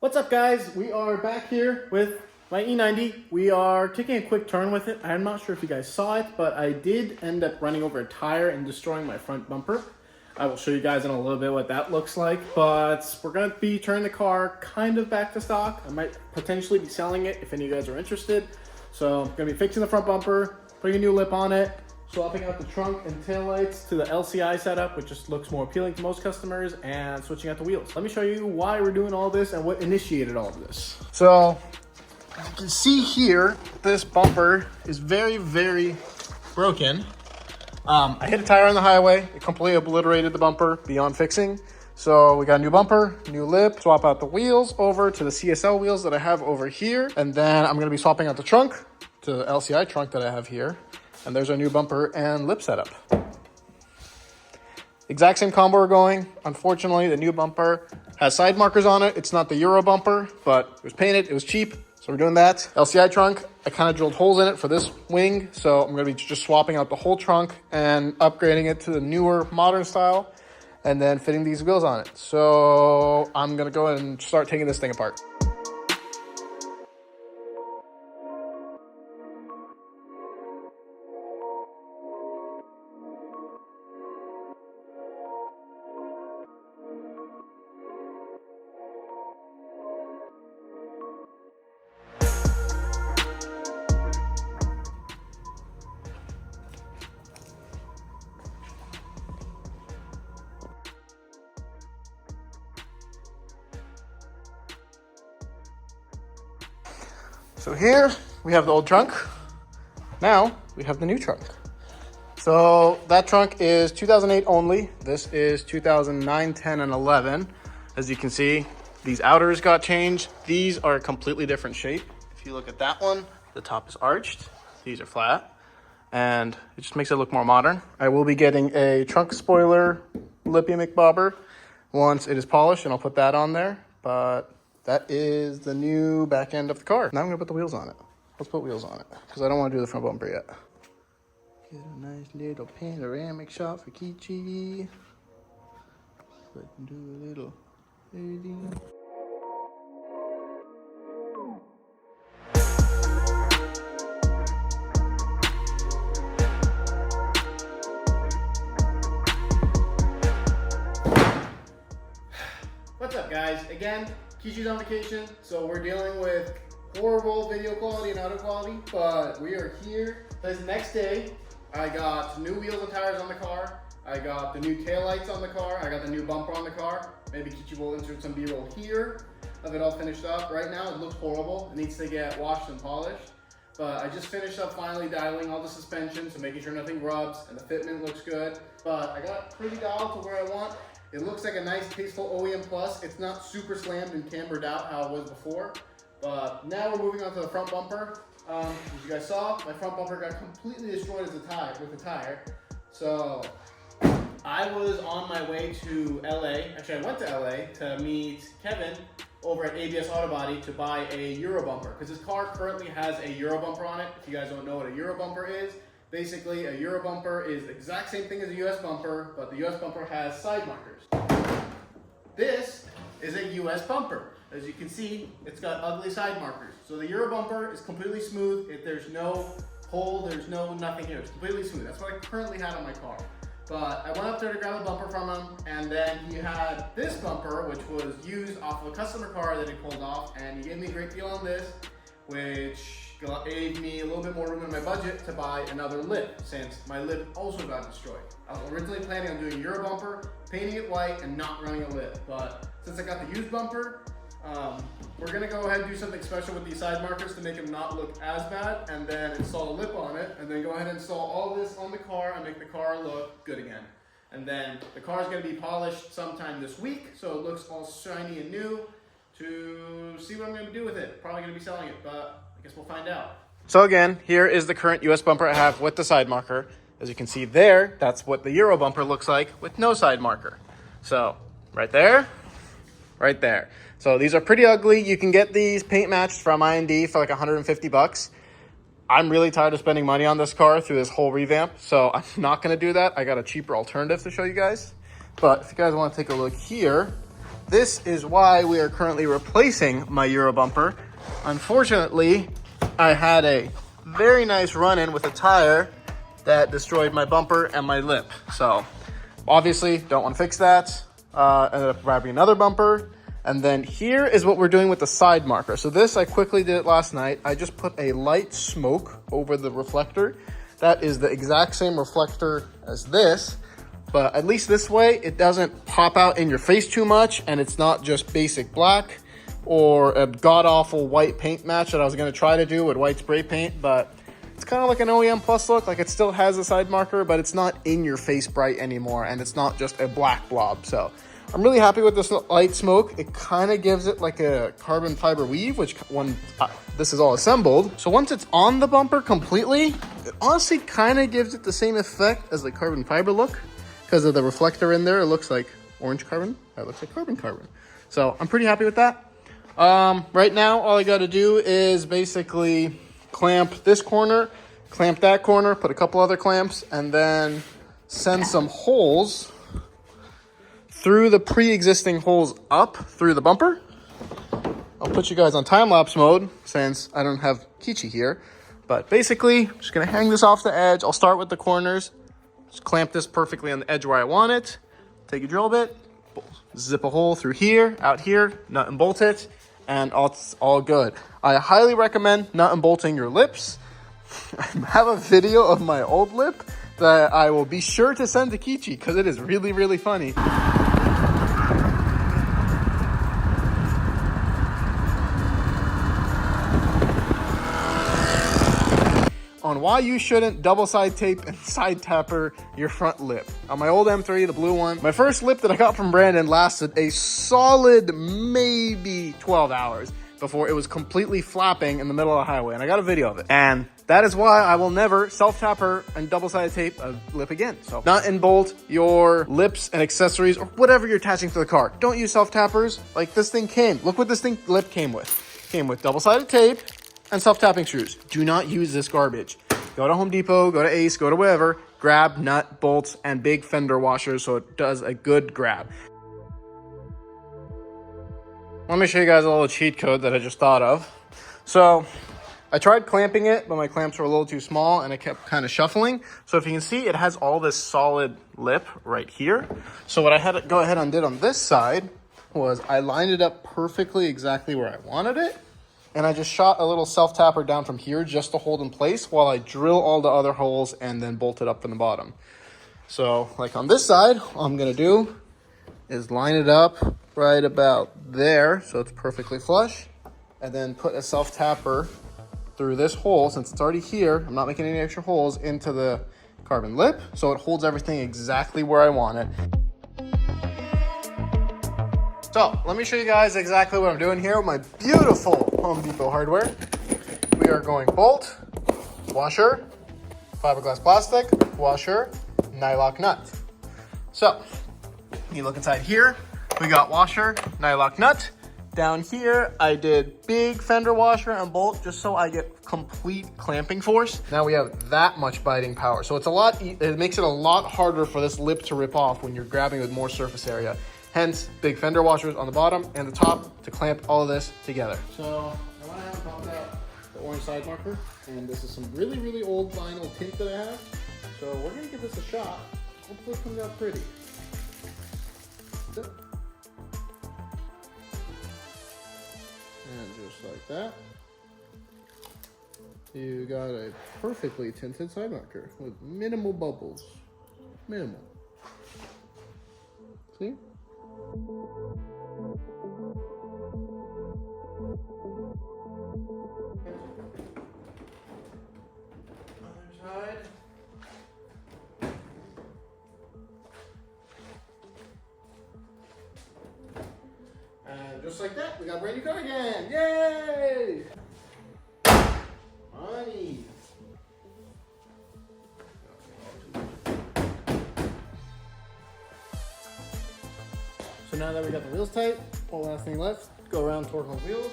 What's up, guys? We are back here with my E90. We are taking a quick turn with it. I'm not sure if you guys saw it, but I did end up running over a tire and destroying my front bumper. I will show you guys in a little bit what that looks like, but we're going to be turning the car kind of back to stock. I might potentially be selling it if any of you guys are interested. So I'm going to be fixing the front bumper, putting a new lip on it, swapping out the trunk and taillights to the LCI setup, which just looks more appealing to most customers, and switching out the wheels. Let me show you why we're doing all this and what initiated all of this. So, as you can see here, this bumper is very, very broken. I hit a tire on the highway. It completely obliterated the bumper beyond fixing. So we got a new bumper, new lip, swap out the wheels over to the CSL wheels that I have over here. And then I'm gonna be swapping out the trunk to the LCI trunk that I have here. And there's our new bumper and lip setup. Exact same combo we're going. Unfortunately, the new bumper has side markers on it. It's not the Euro bumper, but it was painted, it was cheap. So we're doing that. LCI trunk, I kind of drilled holes in it for this wing. So I'm gonna be just swapping out the whole trunk and upgrading it to the newer modern style and then fitting these wheels on it. So I'm gonna go ahead and start taking this thing apart. So here we have the old trunk. Now we have the new trunk. So that trunk is 2008 only. This is 2009, 10, and 11. As you can see, these outers got changed. These are a completely different shape. If you look at that one, the top is arched. These are flat. And it just makes it look more modern. I will be getting a trunk spoiler lippy McBobber once it is polished, and I'll put that on there. But that is the new back end of the car. Now I'm gonna put the wheels on it. Let's put wheels on it, because I don't want to do the front bumper yet. Get a nice little panoramic shot for Kichi. So I can do a little editing. What's up, guys? Again, Kishi's on vacation, so we're dealing with horrible video quality and audio quality, but we are here. This next day, I got new wheels and tires on the car. I got the new taillights on the car. I got the new bumper on the car. Maybe Kichi will insert some B-roll here of it all finished up. Right now, it looks horrible. It needs to get washed and polished. But I just finished up finally dialing all the suspension, so making sure nothing rubs and the fitment looks good. But I got pretty dialed to where I want. It looks like a nice, tasteful OEM Plus. It's not super slammed and cambered out how it was before. But now we're moving on to the front bumper. As you guys saw, my front bumper got completely destroyed with the tire. So I was on my way to LA. Actually, I went to LA to meet Kevin over at ABS Auto Body to buy a Euro bumper, because his car currently has a Euro bumper on it. If you guys don't know what a Euro bumper is, basically a Euro bumper is the exact same thing as a US bumper, but the US bumper has side markers. This is a US bumper. As you can see, it's got ugly side markers. So the Euro bumper is completely smooth. There's no hole, there's no nothing here. It's completely smooth. That's what I currently had on my car. But I went up there to grab a bumper from him, and then he had this bumper, which was used off of a customer car that he pulled off, and he gave me a great deal on this, which gave me a little bit more room in my budget to buy another lip, since my lip also got destroyed. I was originally planning on doing a Euro bumper, painting it white, and not running a lip. But since I got the used bumper, we're gonna go ahead and do something special with these side markers to make them not look as bad, and then install a lip on it, and then go ahead and install all this on the car and make the car look good again. And then the car is gonna be polished sometime this week, so it looks all shiny and new, to see what I'm gonna do with it. Probably gonna be selling it, but I guess we'll find out. So again, here is the current US bumper I have with the side marker. As you can see there, that's what the Euro bumper looks like with no side marker. So right there, right there. So these are pretty ugly. You can get these paint matched from I&D for like 150 bucks. I'm really tired of spending money on this car through this whole revamp, so I'm not gonna do that. I got a cheaper alternative to show you guys. But if you guys wanna take a look here, this is why we are currently replacing my Euro bumper. Unfortunately, I had a very nice run-in with a tire that destroyed my bumper and my lip. So obviously don't want to fix that. Ended up grabbing another bumper. And then here is what we're doing with the side marker. So this, I quickly did it last night. I just put a light smoke over the reflector. That is the exact same reflector as this, but at least this way, it doesn't pop out in your face too much, and it's not just basic black or a god-awful white paint match that I was gonna try to do with white spray paint, but it's kind of like an OEM Plus look. Like, it still has a side marker, but it's not in your face bright anymore, and it's not just a black blob. So I'm really happy with this light smoke. It kind of gives it like a carbon fiber weave, which when this is all assembled. So once it's on the bumper completely, it honestly kind of gives it the same effect as the carbon fiber look. Because of the reflector in there, it looks like orange carbon. That looks like carbon. So I'm pretty happy with that. Right now, all I got to do is basically clamp this corner, clamp that corner, put a couple other clamps, and then send some holes through the pre-existing holes up through the bumper. I'll put you guys on time-lapse mode since I don't have Kichi here. But basically, I'm just going to hang this off the edge. I'll start with the corners. Just clamp this perfectly on the edge where I want it. Take a drill bit, zip a hole through here, out here, nut and bolt it, and it's all good. I highly recommend nut and bolting your lips. I have a video of my old lip that I will be sure to send to Kichi because it is really, really funny. On why you shouldn't double side tape and side tapper your front lip. On my old M3, the blue one, my first lip that I got from Brandon lasted a solid maybe 12 hours before it was completely flapping in the middle of the highway, and I got a video of it. And that is why I will never self-tapper and double-sided tape a lip again. So nut and bolt your lips and accessories or whatever you're attaching to the car. Don't use self-tappers like this thing came. Look what this thing lip came with. Came with double-sided tape and self-tapping screws. Do not use this garbage. Go to Home Depot, go to Ace, go to wherever, grab nut, bolts, and big fender washers so it does a good grab. Let me show you guys a little cheat code that I just thought of. So I tried clamping it, but my clamps were a little too small and it kept kind of shuffling. So if you can see, it has all this solid lip right here. So what I had to go ahead and did on this side was I lined it up perfectly exactly where I wanted it. And I just shot a little self-tapper down from here just to hold in place while I drill all the other holes and then bolt it up from the bottom. So like on this side, all I'm gonna do is line it up right about there so it's perfectly flush, and then put a self-tapper through this hole. Since it's already here, I'm not making any extra holes into the carbon lip, so it holds everything exactly where I want it. So let me show you guys exactly what I'm doing here with my beautiful Home Depot hardware. We are going bolt, washer, fiberglass plastic, washer, nylock nut. So you look inside here, we got washer, nylock nut. Down here, I did big fender washer and bolt just so I get complete clamping force. Now we have that much biting power. So it's it makes it a lot harder for this lip to rip off when you're grabbing with more surface area. Hence, big fender washers on the bottom and the top to clamp all of this together. So I went ahead and popped out the orange side marker, and this is some really, really old vinyl tint that I have. So we're gonna give this a shot. Hopefully it comes out pretty. And just like that, you got a perfectly tinted side marker with minimal bubbles. Minimal. See? Other side. And just like that, we got a brand new car again. Yay! Money. So now that we got the wheels tight, all last thing left, go around, torque on the wheels,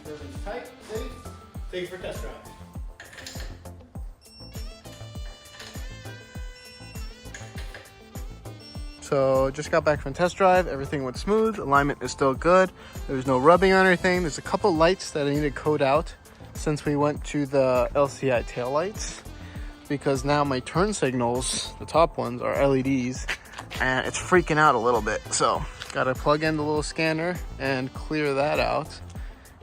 make everything's tight, safe, take it for a test drive. So just got back from test drive. Everything went smooth. Alignment is still good. There's no rubbing or anything. There's a couple lights that I need to code out since we went to the LCI tail lights, because now my turn signals, the top ones, are LEDs and it's freaking out a little bit. So gotta plug in the little scanner and clear that out.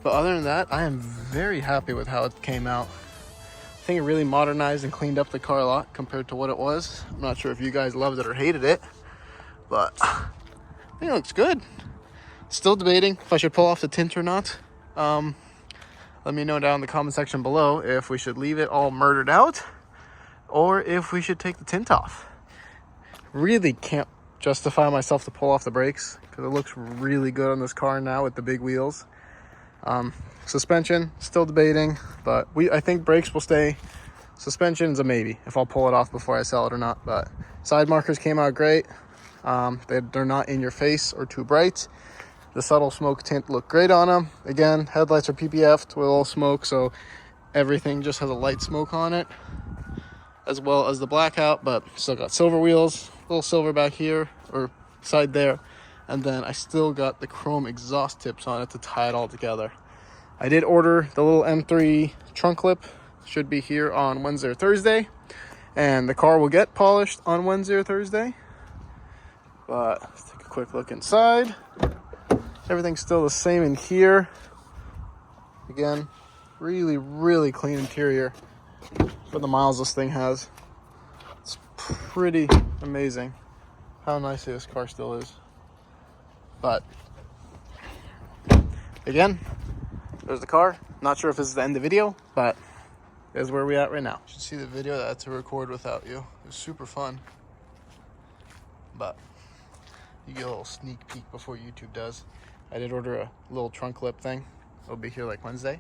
But other than that, I am very happy with how it came out. I think it really modernized and cleaned up the car a lot compared to what it was. I'm not sure if you guys loved it or hated it, but I think it looks good. Still debating if I should pull off the tint or not. Let me know down in the comment section below if we should leave it all murdered out or if we should take the tint off. Really can't justify myself to pull off the brakes because it looks really good on this car now with the big wheels. Suspension, still debating, but I think brakes will stay. Suspension's a maybe if I'll pull it off before I sell it or not. But side markers came out great. They're not in your face or too bright. The subtle smoke tint looked great on them. Again, headlights are PPF'd with a little smoke, so everything just has a light smoke on it, as well as the blackout, but still got silver wheels, a little silver back here or side there, and then I still got the chrome exhaust tips on it to tie it all together. I did order the little M3 trunk clip, should be here on Wednesday or Thursday, and the car will get polished on Wednesday or Thursday. But let's take a quick look inside. Everything's still the same in here. Again, really clean interior for the miles this thing has. It's pretty amazing how nicely this car still is. But again, there's the car. Not sure if this is the end of the video, but here's where we're at right now. You should see the video that I had to record without you. It was super fun. But you get a little sneak peek before YouTube does. I did order a little trunk clip thing. It'll be here like Wednesday.